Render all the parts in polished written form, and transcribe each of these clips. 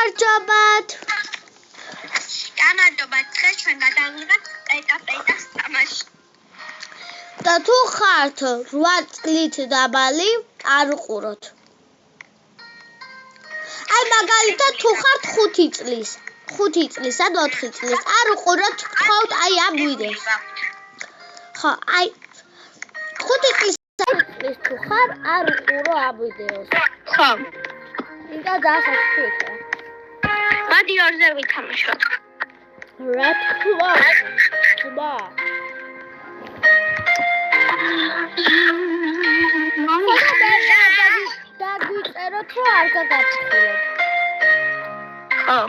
გამარჯობათ. გამარჯობათ. დღეს ჩვენ გადავიღებთ პეტა-პეტას თამაში. და თუ ხართ 8 წლით დაბალი, არ უყუროთ. აი მაგალითად თუ ხართ 5 წლის, 5 წლის ან 4 წლის, არ უყუროთ ხავთ აი ამ ვიდეოს. ხო, აი 5 წლის თუ ხარ, არ უყურო ამ ვიდეოს. ხო. იმიტომ ძალიან სასწაულია. მადი ორზე ვითამაშოთ. რა თქმა უნდა. დაგვიწეროთ რომ არ გაგაფრთხილოთ. ხო.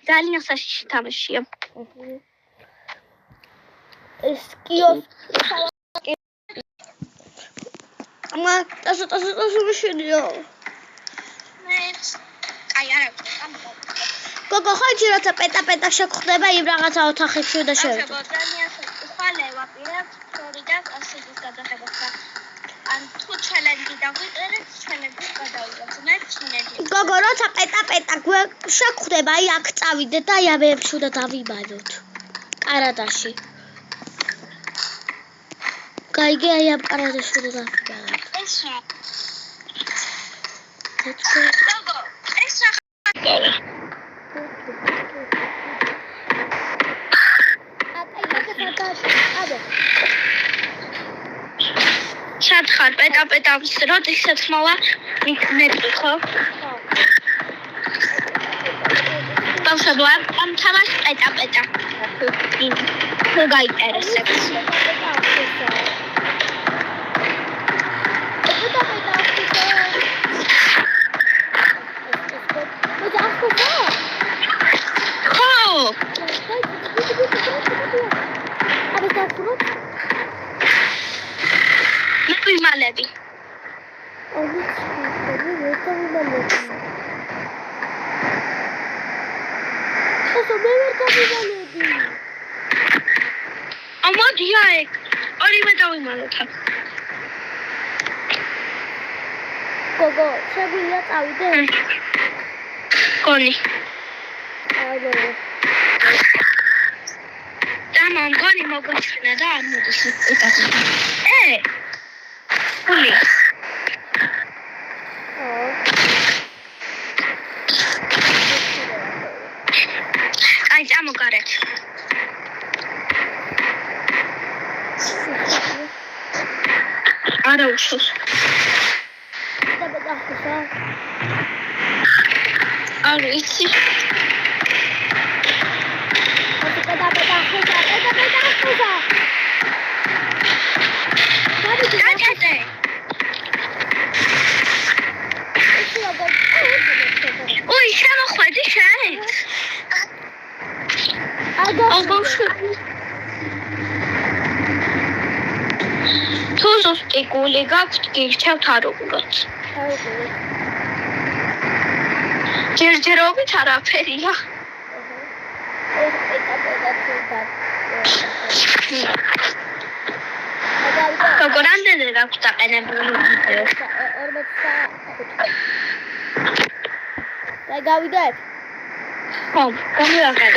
ძალიან საშიში თამაშია. ეს კიოსკი. ამა ტასო მიშენიო. აი არა. გოგო ხოჭი როცა პეტა შეგხვდება იმ რაღაცა ოთახებში და შევიდეთ. ხვალევა პირად სწორი და ასეთის გადაღებას და ან თუ ჩელენჯი დაგვიწერეთ, ჩელენჯს გადავიღებთ. ჩინეთი. გოგო როცა პეტა შეგხვდება, აი აქ წავიდეთ და აი ამებში უნდა დავიბანოთ. კარადაში. გაიგე აი ამ კარადაში უნდა დავიბანოთ. ეს რა? გოგო, ეს რა? შენ პეტა-პეტას როდესაც მოვა მიქნები ხო? ბავშვებო, ამ თამაშს პეტა. თუ გაინტერესებს. მალები. ამოდი აიქ. ორივე დავიმალოთ. გოგო, შეგვიძლია წავიდეთ? გონი. აიგო. მოგონი მოგოჩვენა და არ მოდის პეტა. Uli. Ai, amo garet. Ara ușos. Ara ici. Ui, siamo qua di chat. Tu sosti collegato che c'è un tarot. Gergerovi taraperia. Grande della questa è nel video. Dai, Gavidet. Come la fai?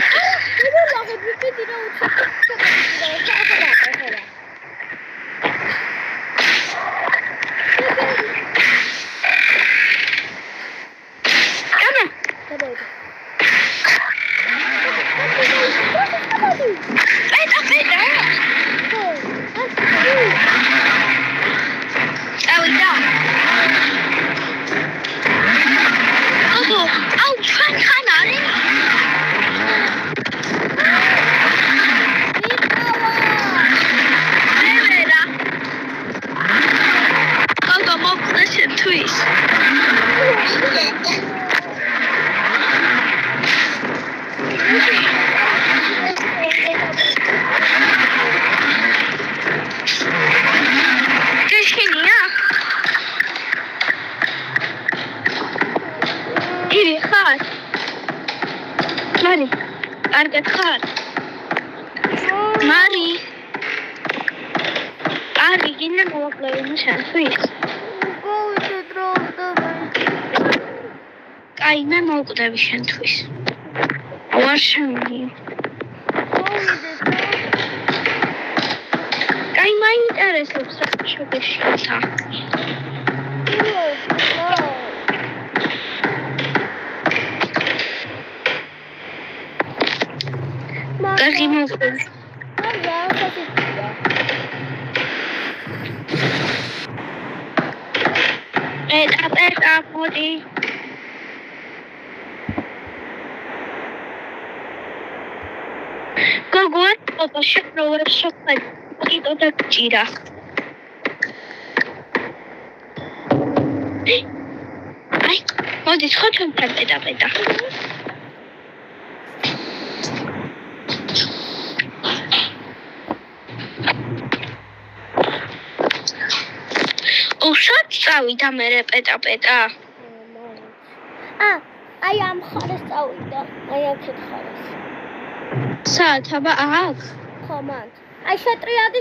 Mari. Ari, gine mo play mo siya, please. Go with the drone. აი მე მოვკვდები შენთვის. ვარ შემიძლია. აი მაინტერესებს რა შეგეშინდა. კარგი მოვკვდები. პეტა მოდი. გოგო ატყობა შეფროვებს შოქად კიდო და გჭირა. აი მოდი ხოთონთან პეტა. უშოთ წავიდა მე პეტა. აი ამ ხარეს წავიდა. აი აქეთ ხარეს. საათ აბა აქ? ხო მან. აი შეტრიადი.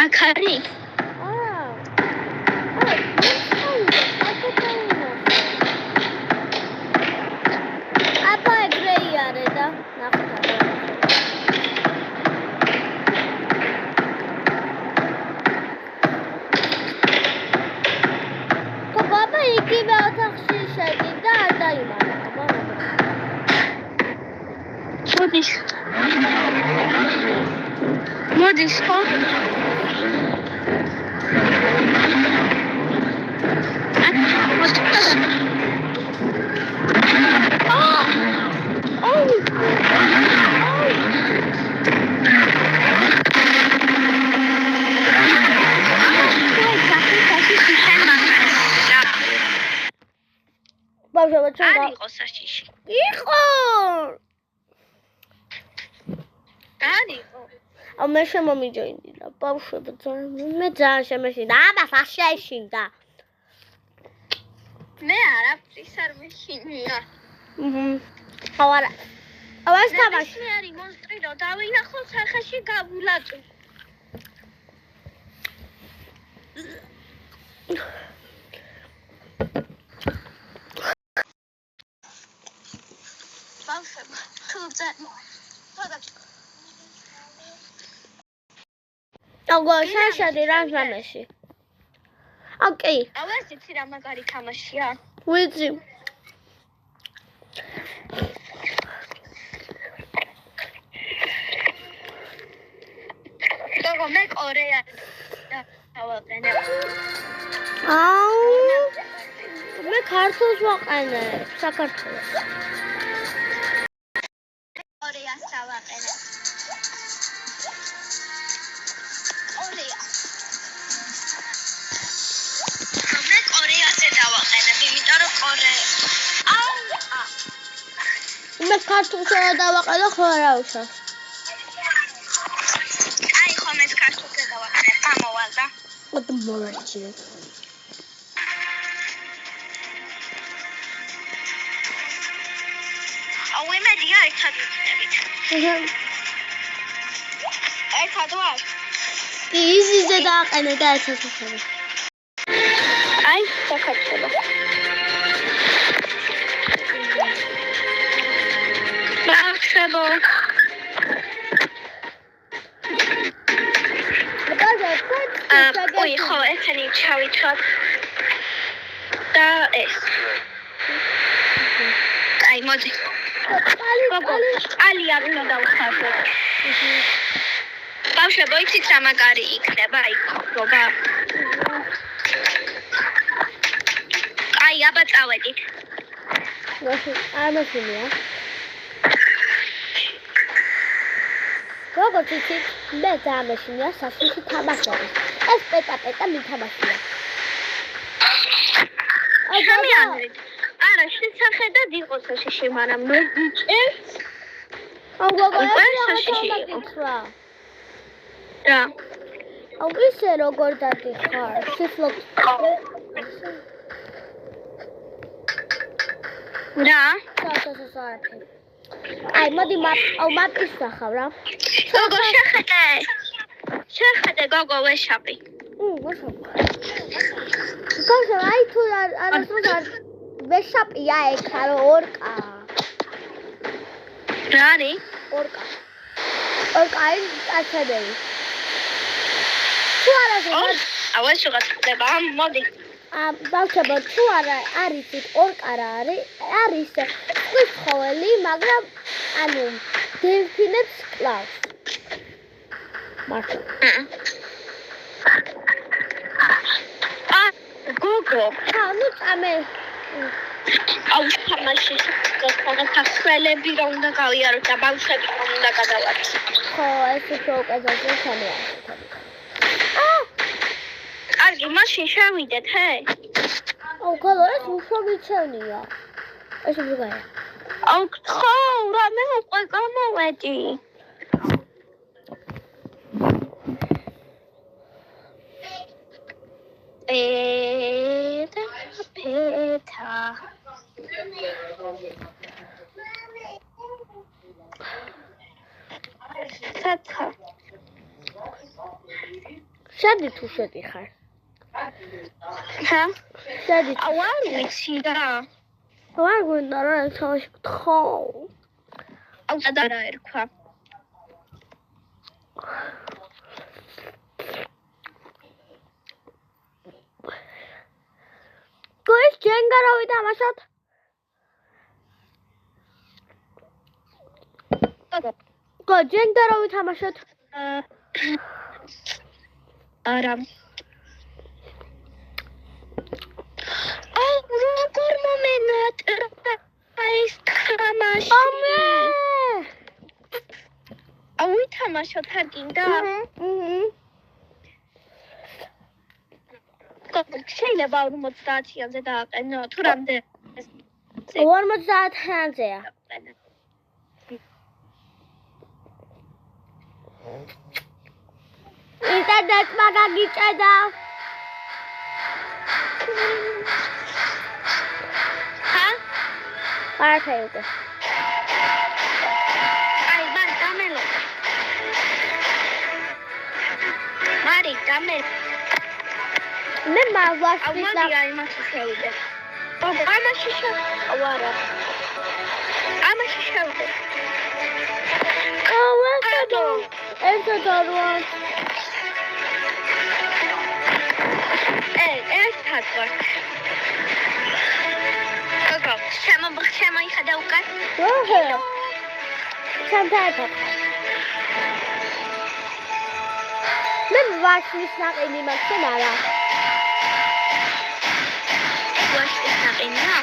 აქ არის? მოდის ხო? არ იყო საშიში. იყო. არ იყო. მე შემომიჯოინდა ბავშვები მე ძალიან შემეშინდა ამას არ შეეშინდა მე არაფრის არ მეშინია არა ავას თამაში მე არის მონსტრი რო დავინახო სახეში გავულაწო ბავშვები აგო შაშადი რამჟამეში ოკეი ავას იცი რა მაგარი თამაშია ვიცი დაგო მე კორეა დავაყენე მე ქართულს ვაყენებ საქართველოს კორეას დავაყენე მე ქართულს დავაყენე ხო არა უშავს აი ხომ ეს ქართულს დავაყენე გამოვალდა ოდო მოვარჩი აუ იმედია ერთად ვიქნებით ერთად ვარ იზიზე დავაყენე და ერთად ვიქნებით აი საქართველოს ბავშვებო ой, ხო, ესენი ჩავითვალ და ეს აი მოდი ალი არ უნდა დავხარდო ბავშვებო იცით რა მაგარი იქნება აი ხობა აი აბა წავედით არ მოსულია როგორც იცით მე დამეშინია საშიში თამაშები ეს პეტა მითამაშია შემიაზრით არა შეხედად იყო საშიში მაგრამ მე გიჭირს გოგო საშიში იყო რა ისე როგორ დადიხარ შიფლობ რა? არაფერი. აი, მოდი მაპის ნახავ რა. გოგო შეხედე. შეხედე გოგო ვეშაპი. ვეშაპი. აი თუ არასდროს არ ვეშაპია ეგ არა ორკა. რა არის? ორკა არის კაცადები. თუ არასდროს ეს რაღაც ხდება, მოდი. ბავშვებო, თუ არა არის ორკა რა არის წყლის ცხოველი, მაგრამ ანუ დელფინებს კლავს. მართლა. გოგო. ნუ წამე. თამაში ხალხები რა უნდა გავიაროთ და ბავშვები რა უნდა გადავართ. ხო, ეს უკეთესია სამია. კარგი, მაშინ შევიდეთ, ჰე? გოგო, ეს უშოვიჩენია. ეს როგორია? ხო, რამე უკვე გამოვედი. პეთა. საცა. შედი თუ შედიხარ. ჰა? შედი. არ ვიცი რა. არ გვინდა რა თავში გთხო. და ერქვა. გოის ჯენგარავი თამაშობ? გო ჯენგარავი თამაშობ? არა. როგორ მომენატრა ეს თამაში? ვითამაშოთ არ გინდა? შეიძლება 50-იანზე დააყენო, თუ რამდენი? 50-იანზეა. ინტერნეტმა გაგიჭედა. ჰა? არაფერი. აი, მან დამელო. მარი, დამელო. მე მაღლაში ამაში იმაში შევიდე. ამაში შევარა. ამაში შევიდე. ეს დარვა. ეს თაგვარ. გოგო, შემოიხადა უკან. ოჰო. სამთაება. მე ვაშლის ნაყინი მაქვს არა. ვაშლის ნაყინია?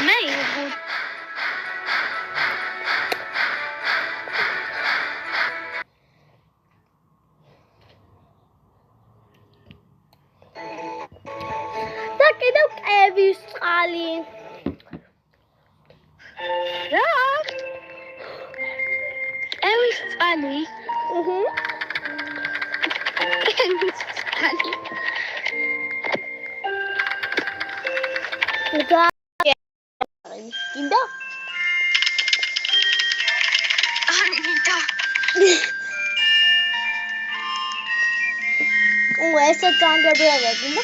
მე იგუ. და კიდევ კევის წყალი. რა? კევის წყალი? კევის წყალი. გინდა? არ გინდა. ესე ძანგებია გინდა?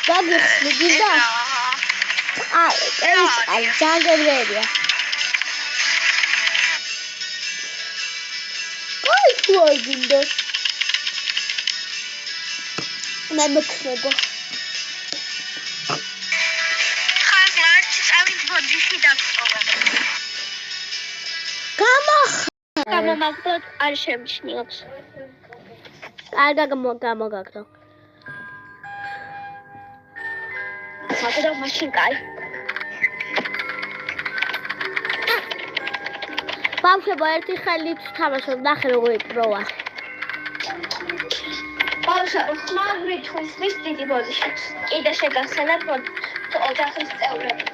გაგიხსნი გინდა? ეს ძანგებია. აი თუ არ გინდა? მე მქრებო. ბოდიში დაგწოვა. გამომაგდოთ არ შემჩნიობს. კარგა გამოგაგდო. მაგდა მაშინ კაი. ბავშვებო, ერთი ხელით თამაშობ, ნახე როგორი პროა. ბავშვებო, მაგრი თვის დიდი ბოდიში. კიდე შეგახსენებთ ოჯახის წევრები.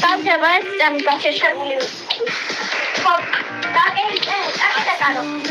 Bawsheba ეს დამგაშებული. ხო, და ეს აკეთე.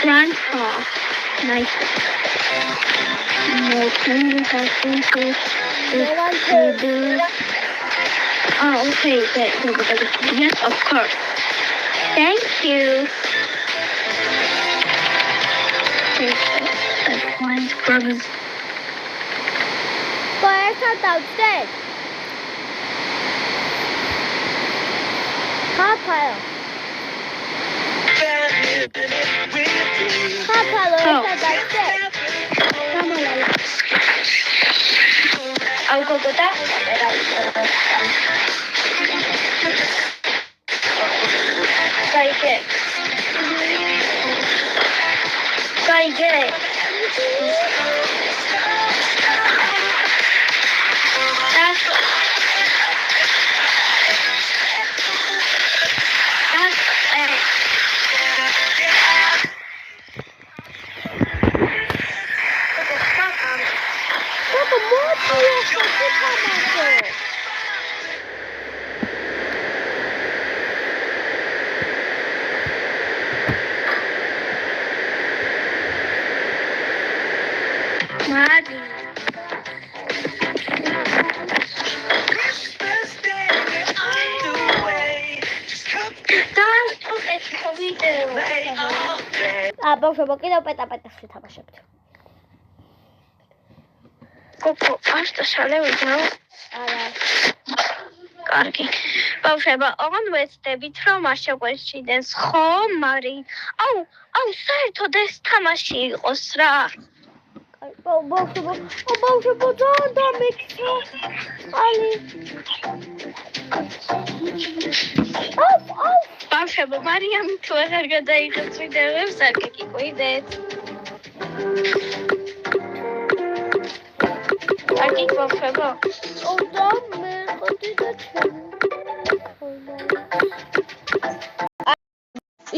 Grandpa, nice. No, can you have to do? Oh, okay. Yes, of course. Thank you. Where's her downstairs? Papa. I'll go to that. ბავშვებო, კიდევ პეტაპეტასში თამაშებთ. კოკო, პასტა ვიდეო? არა. კარგი. ბავშვებო, ოღონდ ვეცდებით, რომ არ შეგვეშინდეს, ხო, მარი? აუ, საერთოდ ეს თამაში იყოს რა. ბავშვებო, ძალიან დამექცა. ალი. ბავშვებო, მარიამი თუ აღარ გადაიღებს ვიდეოებს, არ გეკიკვიდეთ. კარგი ბავშვებო.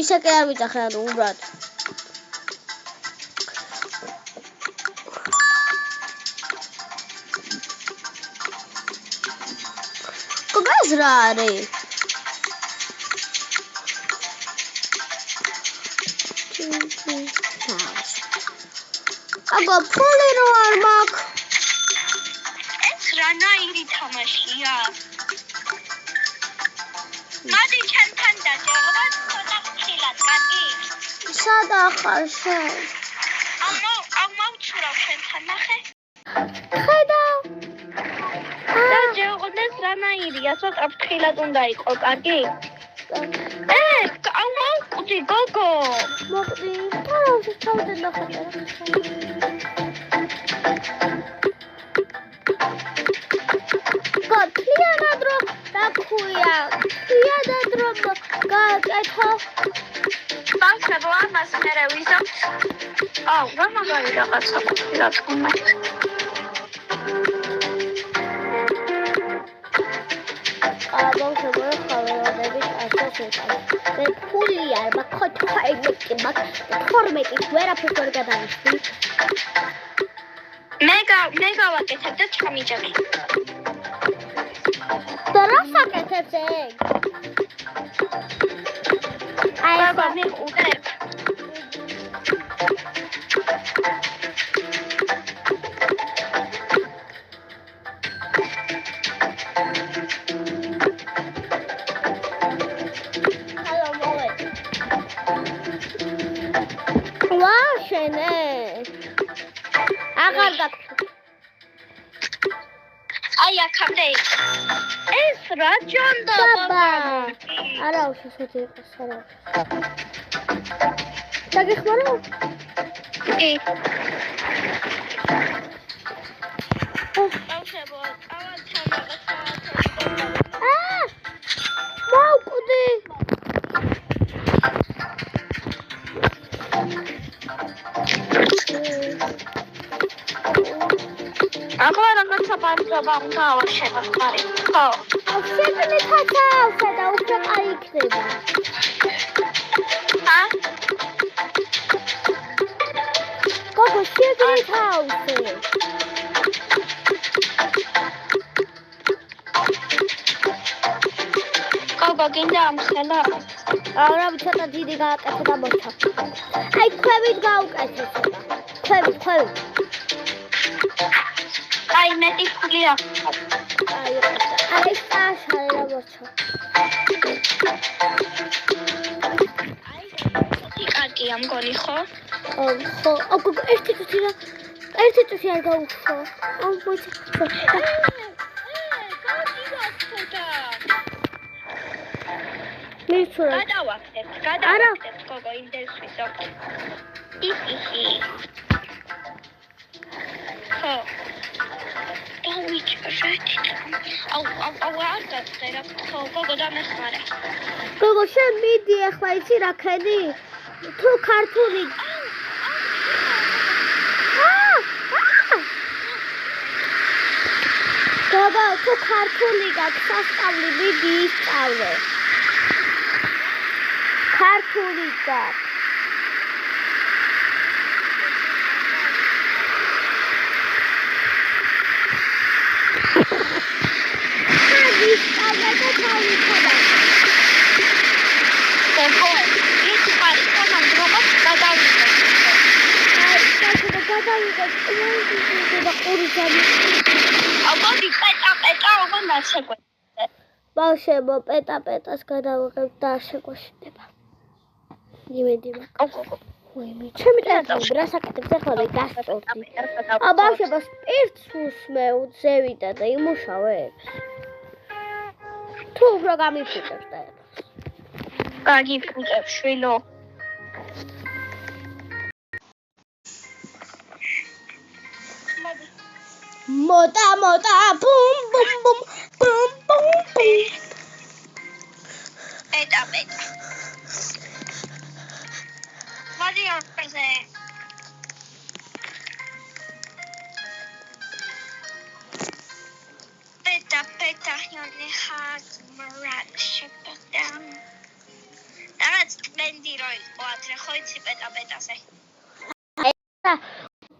ისე კი არ ვიცახე, ანუ უბრალოდ. გოგას რა არის? აბა ფული რო არ მაქვს. ეს რანაირი თამაშია? მადი ჩემთან დაჯერობა, ცოტა ხილად, კარგი? სადა ხარ შენ? მოვცურავ შენთან, ნახე. ხედავ. დაჯერობდეს რანაირია, ცოტა ხილად უნდა იყო, კარგი? მოვკვდი, გოგო. მოვკვდი. თავში თავზე ნახატა. გათლიანად რომ დაქუია. თლიანად რომ გააკეთო. ბავშვებო, ამას მერე ვიზამთ. რა მაგარი რაღაცა რა თქმა უნდა. ბავშვებო, ხალხადებით ასეც ეტყვის. მე ფული არ მაქვს, 12 მაქვს, 12-ის ვერაფერს ვერ გადავიხდი. მე გავაკეთებ და ჩამიჯამე. და რა საკეთებს ეგ? ბაბა, მიყურებ. რა ჯონდა ბაბა არა უშავს მოდი იყოს არა დაგეხმარო კი ბავშვებო ავალ ჩამაგა მოვკვდი ახლა რაღაცა ბარგობა უნდა ავაშენო ხარი ხო შეგნი თათავსა და უფრო კაი იქნება გოგო შეგნი თავსე გოგო გინდა ამხელა არა ცოტა დიდი გააკეთე და მოჩა აი ქვევით გაუკეთე ცოტა ქვევით აი მეტი ფული აქვს აი სტაშალე რა მოჩა აი კარგია მგონი ხო ხო გოგო ერთი წუთი არ გაუხო მოჩა მიცურა გადავახტებთ გოგო ინტერესვის აქვს ხო დავიჭრეთ აუ არ გაწერა ხო გოგო დამეხმარა გოგო შენ მიდი ახლა იცი რა ხედი თუ ქართული გოგო თუ ქართული გაქვს სასწავლი მიდი ისწავლე ქართული გაქვს ისწავლე და თავი ხოდა ხო ის ხარი თანამ დრომას გადავიღეთ გადავიღეთ და ყურიძანი აუგოდი პეტა უგონდა შეგვეცე ბავშვებო პეტას გადავიღებ და შეგვაშინება იმედი მაქვს ვაიმე ჩემი ტელეფონი რასაკეთებს ახლა გასწორდი ბავშვებო სპირტს უსმევთ ზევიდა და იმუშავებს თუ უფრო გამიფუტებს და გაგიფუტებს შვილო მოტა ბუმ პეტა მოდი ორზე პეტა იონე ხარ მარად შეპატამ რაღაც ბენდი როი ყოათრე ხო იცი პეტაზე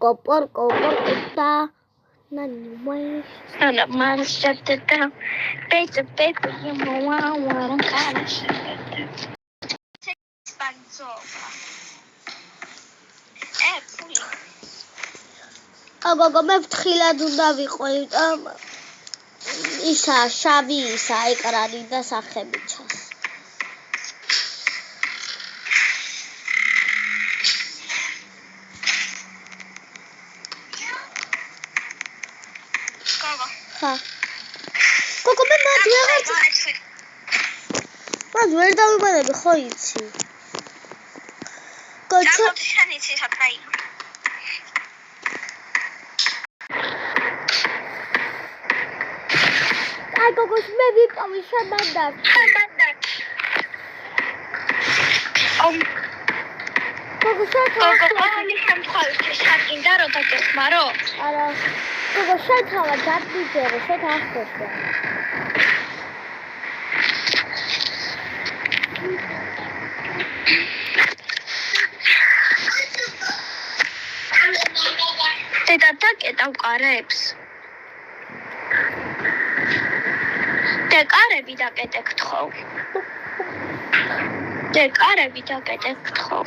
კოპორ და ნანი მან შეპატა პეტა მოავა კარაშე სპანცოვა ფული გოგო მე ფრთხილად უნდა ვიყო ისა შავი ისა ეკრანი და სახები ჩას ხა გოგო მე მათ ვერ დავიბანები ხო იცი გოგო შენ იცი საკაი აი გოგო მე ვიყავი შემანდარ გოგო შეგინდა რომ დაგეხმარო არა გოგო შეთავა დაგიჯერო შეთახოსა დედა დაკეტავ კარებს და კარები დაკეტეთ ხო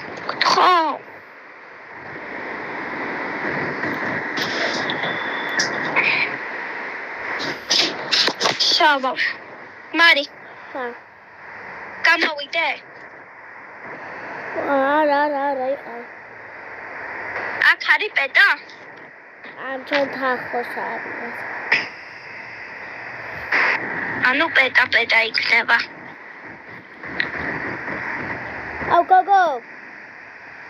შაბა მარი გამოვიდე არა იყავ აქ არის პეტა ამ ჩვენ თახოს არის ანუ პეტა იქნება. აუ გოგო.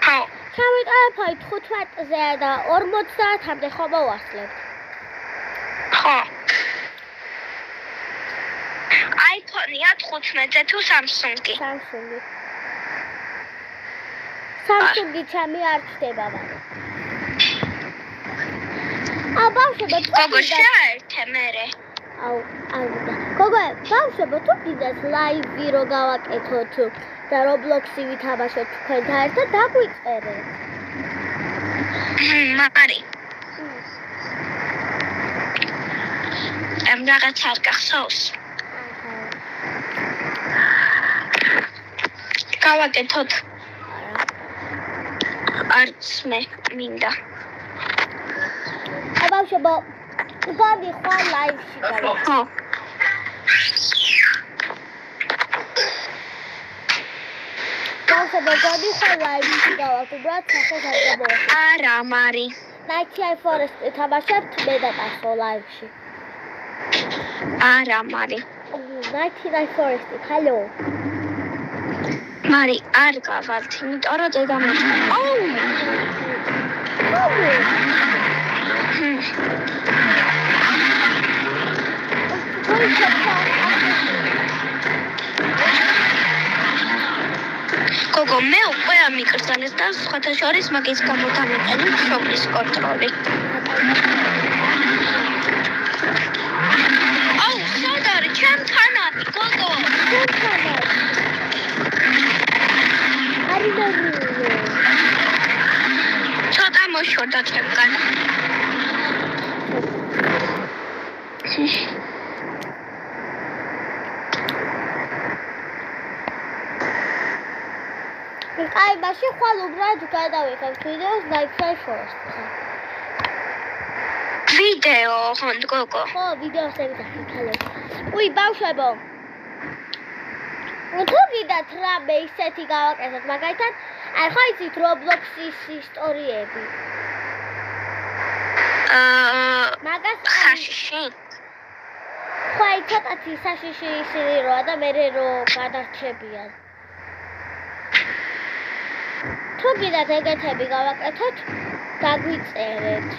ხო. ჩემი ტელეფონი 15-ზე და 50-მდე ხო მოვასწრებ. ხო. iPhone-ია 15-ზე თუ Samsung-ი? Samsung-ი ჩემი არ ჩდება მაგრამ. აუ ბავშვებო, გოგო შეერთე მერე. აუ, არ უნდა. გოგო, ბავშვებო, თუ გინდათ ლაივი რო გავაკეთოთ და Roblox-ი ვითამაშოთ თქვენთან ერთად, დაგვიწერეთ. მარი. რაღაც არ გახსოვს. გავაკეთოთ. არც მე მინდა. ბავშვებო, გადი ხვალ ლაივში გავაკეთოთ. ხო. ბავშვებო, გადი ხვალ ლაივში გავაკეთოთ, უბრალოდ სახეს არ გამოვაკლოთ. არა, მარი. Night Forest-ი თამაშობთ მე და კაცო ლაივში. არა, მარი. Night Forest-ი, ჰალო. მარი, არ გავალთ, იმიტომ რომ დედამიწა. აუ! გოგო, მე უკვე ამიკრძალეს და სხვათა შორის მაგის გამო დამიყენე მშობლის კონტროლი. აუ, სად არის? ჩემთან არის, გოგო. ჩემთან არის. ცოტა მოშორდა ჩემგან. აი, მაშინ ხვალ უბრალოდ გადავიღებ ვიდეოს Night Forest-ზე. ვიდეო, ხონდ გოგო. ხო, ვიდეოს ევიდახით, ჰალო. უი, ბავშვებო. თუ გიდათ რამე ისეთი გავაკეთოთ, მაგალითად, არ ხო იცით Roblox-ის ისტორიები? მაგას საშიში. ხო, აი ცოტათი საშიში ისინი როა და მერე რო გადარჩებიან. თუ გიდათ ეგეთები გავაკეთოთ, დაგვიწერეთ.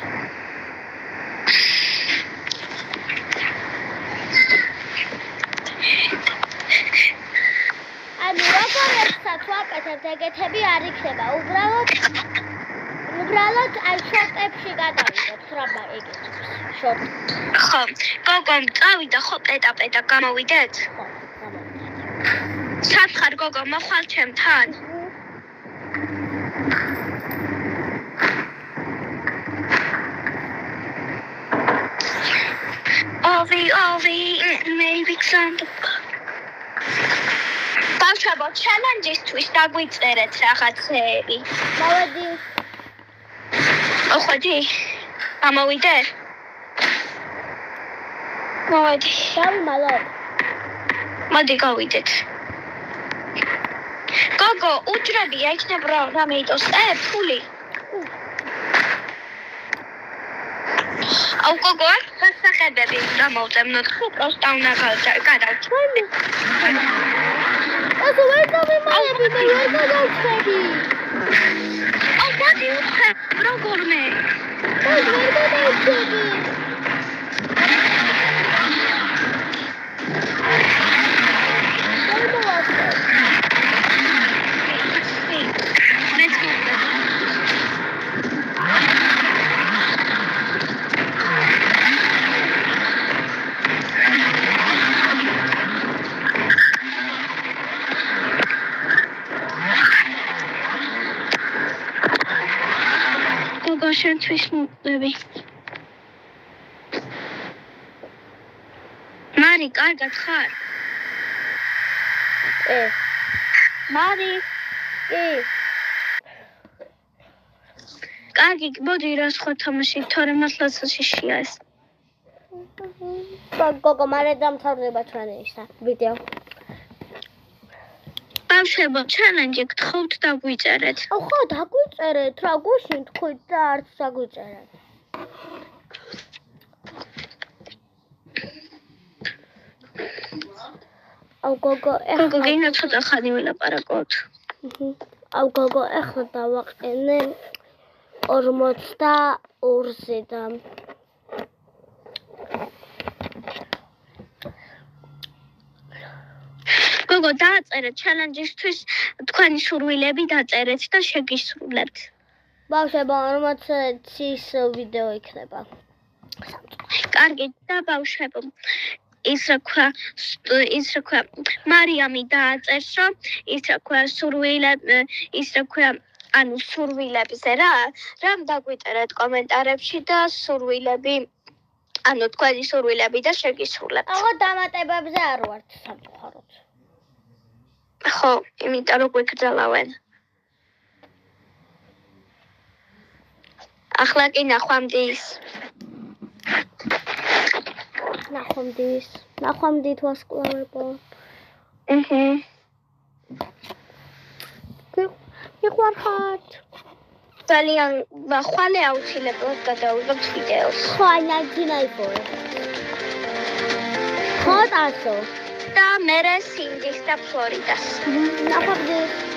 ანუ როგორცაც ვაკეთებთ ეგეთები არ იქნება, უბრალოდ აი შორტებში გადავიდეთ რაბა ეგეთებს, შორტ. ხო, გოგო, წავიდა ხო პეტა გამოვიდეთ? ხო, გამოვიდეთ. სათხარ გოგო, მოხვალ ჩემთან? Ovi, maybe something. ბავშვებო, ჩელენჯისთვის დაგვიწერეთ რაღაცეები. მოვედი. ოხოდი. გამოვიდე? მოვედი. დავიმალოთ. მოდი გავიდეთ. გოგო, უჯრები იქნება რამე იტოს, ფული. აუ გოგო, სასახებები დამოვწემნოთ, ხო პროსტა უნდა გადავჩვენე. ასე ვერ დავიმალები, მე ვერ გადავწვევი. აუ მოდი უცხე, როგორმე. მე ვერ გადავწვევი. შენთვის მოვყვები. მარი, კარგად ხარ? მარი. კარგი, მოდი რა სხვა თამაში, თორემ მართლაც შიშია ეს. გოგო, მალე დამთავრდება ჩვენი ვიდეო. ბავშვებო, ჩელენჯი გთხოვთ დაგვიწერეთ. ხო, დაგვიწერეთ, რა გუშინ თქვით და არც დაგვიწერეთ. აუ გოგო, გოგო, გინდა ცოტა ხანი ვილაპარაკოთ. აუ გოგო, ეხლა დავაყენე 42-ზედან. გოგო, დააწერეთ ჩალენჯისთვის თქვენი სურვილები დაწერეთ და შეგისრულებთ. ბავშვებო, 40-ის ვიდეო იქნება. კარგი, და ბავშვებო, ის რა ქვია, მარიამი დააწერს, რომ ის რა ქვია, სურვილებზე რამ დაგვიწერეთ კომენტარებში და სურვილები, თქვენი სურვილები და შეგისრულებთ. აღო დამატებებზე არ ვართ სამწუხაროდ. ხო, იმიტომ რომ გვიგრძელავენ. ახლა კი ნახვამდის. ნახვამდით ვასკლავებო. გიყვარხართ. ძალიან ხვალე აუცილებლად გადავიღებთ ვიდეოს. ხო, აი ნაიჯინაიფორე. ხო, ტასო. და მერე სინდის და ფლორიდას. ნახვამდის.